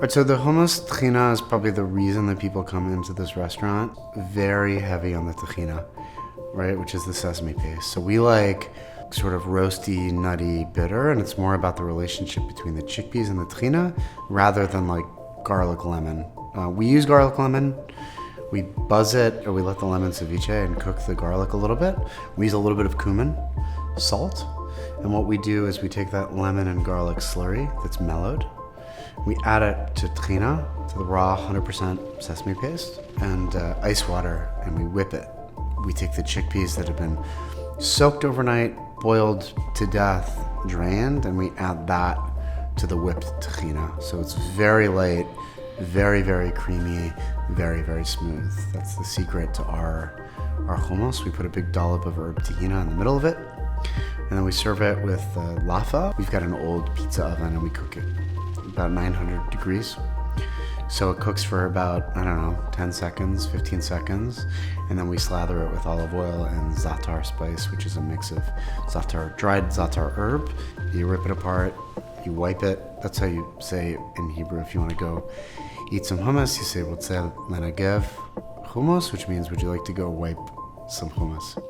Right, so the hummus tahina is probably the reason that people come into this restaurant. Very heavy on the tahina, right, which is the sesame paste. So we like sort of roasty, nutty, bitter, and it's more about the relationship between the chickpeas and the tahina rather than like garlic lemon. We use garlic lemon. We buzz it, or we let the lemon ceviche and cook the garlic a little bit. We use a little bit of cumin, salt, and what we do is we take that lemon and garlic slurry that's mellowed. We add it to tahina, to the raw 100% sesame paste, and ice water, and we whip it. We take the chickpeas that have been soaked overnight, boiled to death, drained, and we add that to the whipped tahina. So it's very light, very, very creamy, very, very smooth. That's the secret to our hummus. We put a big dollop of herb tahina in the middle of it, and then we serve it with lafa. We've got an old pizza oven, and we cook it about 900 degrees. So it cooks for about, 10 seconds, 15 seconds. And then we slather it with olive oil and za'atar spice, which is a mix of dried za'atar herb. You rip it apart, you wipe it. That's how you say in Hebrew if you want to go eat some hummus. You say, "Wotzeh lenagev hummus," which means, "Would you like to go wipe some hummus?"